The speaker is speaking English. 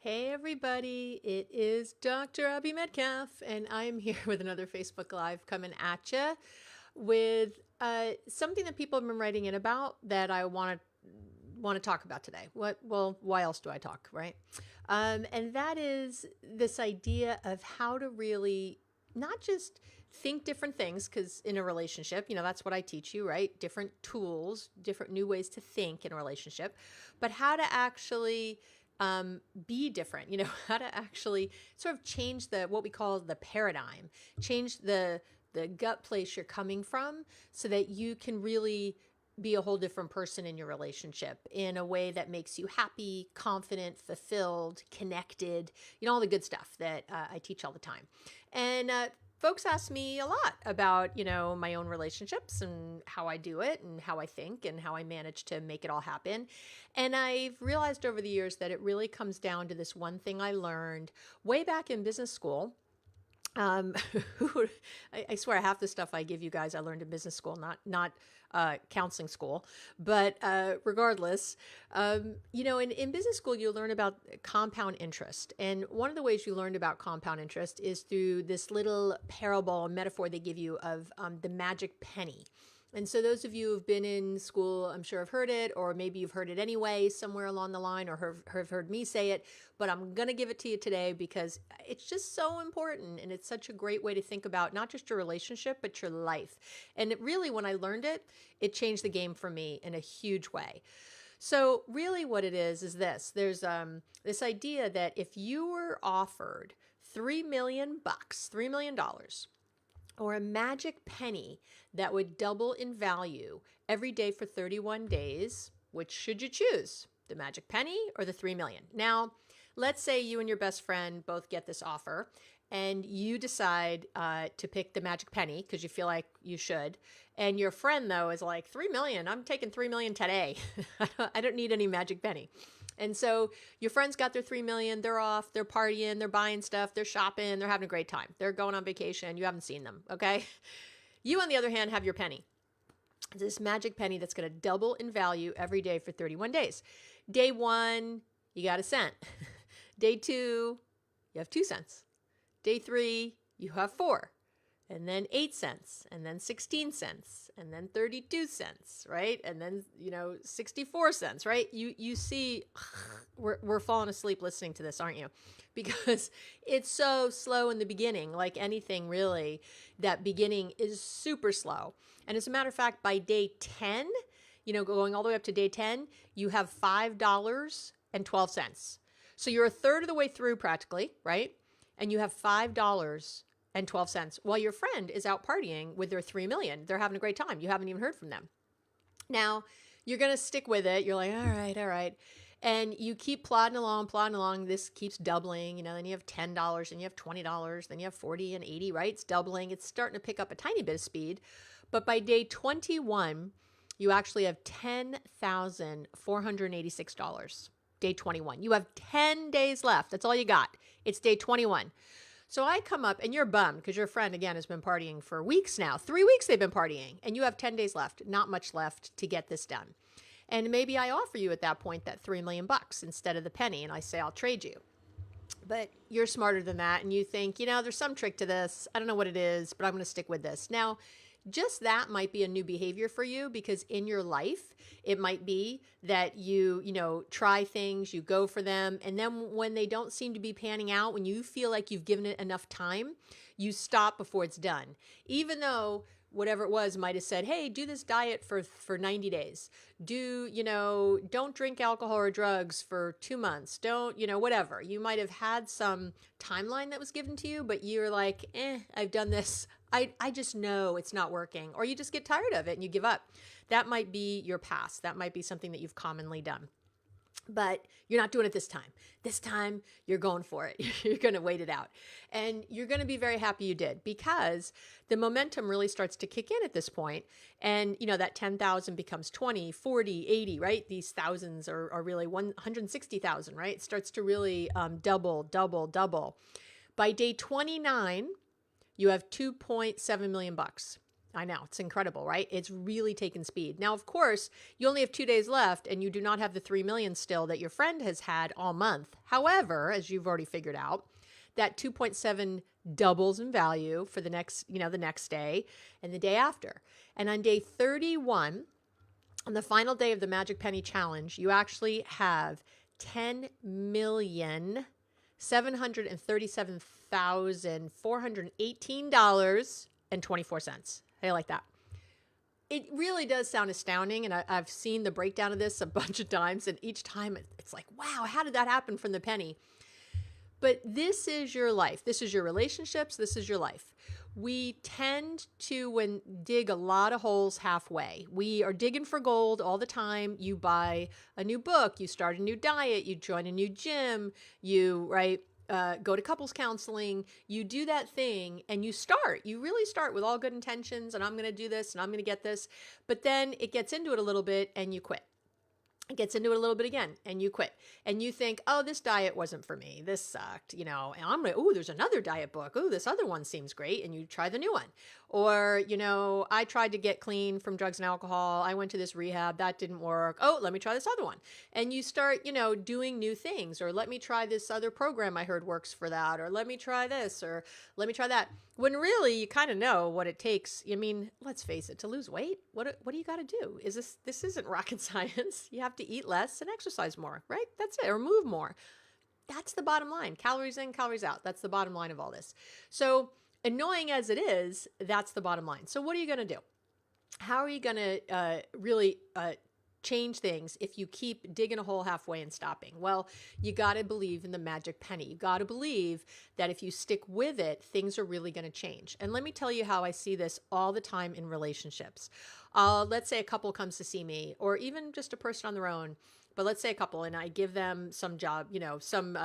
Hey everybody, it is Dr. Abby Medcalf, and I am here with another Facebook Live coming at you with something that people have been writing in about that I want to talk about today. Why else do I talk, right? And that is this idea of how to really not just think different things, because in a relationship, that's what I teach you, right? Different tools, different new ways to think in a relationship, but how to actually be different, how to actually sort of change what we call the paradigm, change the gut place you're coming from so that you can really be a whole different person in your relationship in a way that makes you happy, confident, fulfilled, connected, all the good stuff that I teach all the time. And folks ask me a lot about, my own relationships and how I do it and how I think and how I manage to make it all happen. And I've realized over the years that it really comes down to this one thing I learned way back in business school. Um, I swear half the stuff I give you guys I learned in business school, not counseling school, but regardless, in business school you learn about compound interest, and one of the ways you learned about compound interest is through this little parable metaphor they give you of the magic penny. And so those of you who've been in school, I'm sure have heard it, or maybe you've heard it anyway somewhere along the line, or have heard me say it, but I'm going to give it to you today because it's just so important. And it's such a great way to think about not just your relationship, but your life. And it really, when I learned it, it changed the game for me in a huge way. So really what it is this. There's this idea that if you were offered $3 million, $3 million, or a magic penny that would double in value every day for 31 days, which should you choose? The magic penny or the 3 million? Now, let's say you and your best friend both get this offer and you decide to pick the magic penny because you feel like you should. And your friend, though, is like, 3 million, I'm taking 3 million today. I don't need any magic penny. And so your friends got their 3 million, they're off, they're partying, they're buying stuff, they're shopping, they're having a great time. They're going on vacation. You haven't seen them. Okay. You, on the other hand, have your penny. This magic penny that's going to double in value every day for 31 days. Day 1, you got a cent. Day 2, you have 2 cents. Day 3, you have 4. And then 8 cents, and then 16 cents, and then 32 cents, right? And then, 64 cents, right? You see, we're falling asleep listening to this, aren't you? Because it's so slow in the beginning, like anything really, that beginning is super slow. And as a matter of fact, by day 10, going all the way up to day 10, you have $5.12. So you're a third of the way through practically, right? And you have $5.12 while your friend is out partying with their 3 million. They're having a great time. You haven't even heard from them. Now, you're going to stick with it. You're like, all right. And you keep plodding along. This keeps doubling, then you have $10, and you have $20, then you have 40 and 80, right? It's doubling. It's starting to pick up a tiny bit of speed. But by day 21, you actually have $10,486. Day 21. You have 10 days left. That's all you got. It's day 21. So I come up and you're bummed because your friend, again, has been partying for weeks now. 3 weeks they've been partying and you have 10 days left, not much left to get this done. And maybe I offer you at that point that 3 million bucks instead of the penny. And I say, I'll trade you. But you're smarter than that. And you think, there's some trick to this. I don't know what it is, but I'm going to stick with this. Now, just that might be a new behavior for you because in your life, it might be that you try things, you go for them. And then when they don't seem to be panning out, when you feel like you've given it enough time, you stop before it's done. Even though whatever it was might have said, hey, do this diet for 90 days. Don't drink alcohol or drugs for 2 months. Don't, whatever. You might have had some timeline that was given to you, but you're like, I've done this. I just know it's not working. Or you just get tired of it and you give up. That might be your past. That might be something that you've commonly done. But you're not doing it this time. This time, you're going for it. You're going to wait it out. And you're going to be very happy you did because the momentum really starts to kick in at this point. And, that 10,000 becomes 20, 40, 80, right? These thousands are really 160,000, right? It starts to really double. By day 29, you have 2.7 million bucks. I know. It's incredible, right? It's really taken speed. Now, of course, you only have 2 days left and you do not have the 3 million still that your friend has had all month. However, as you've already figured out, that 2.7 doubles in value for the next, the next day and the day after. And on day 31, on the final day of the Magic Penny Challenge, you actually have $10,737,418.24. How you like that? It really does sound astounding, and I've seen the breakdown of this a bunch of times, and each time it's like, wow, how did that happen from the penny? But this is your life. This is your relationships. This is your life. We tend to dig a lot of holes halfway. We are digging for gold all the time. You buy a new book, you start a new diet, you join a new gym, you go to couples counseling, you do that thing and you really start with all good intentions and I'm going to do this and I'm going to get this. But then it gets into it a little bit and you quit. It gets into it a little bit again and you quit and you think, oh, this diet wasn't for me. This sucked, and there's another diet book. Oh, this other one seems great. And you try the new one. Or, I tried to get clean from drugs and alcohol. I went to this rehab. That didn't work. Oh, let me try this other one. And you start, doing new things, or let me try this other program I heard works for that, or let me try this, or let me try that. When really you kind of know what it takes. I mean, let's face it, to lose weight, what do you got to do? This isn't rocket science. You have to eat less and exercise more, right? That's it, or move more. That's the bottom line. Calories in, calories out. That's the bottom line of all this. So annoying as it is, that's the bottom line. So what are you going to do? How are you going to really change things if you keep digging a hole halfway and stopping? Well, you got to believe in the magic penny. You got to believe that if you stick with it, things are really going to change. And let me tell you how I see this all the time in relationships. Let's say a couple comes to see me, or even just a person on their own, but let's say a couple, and I give them some job, some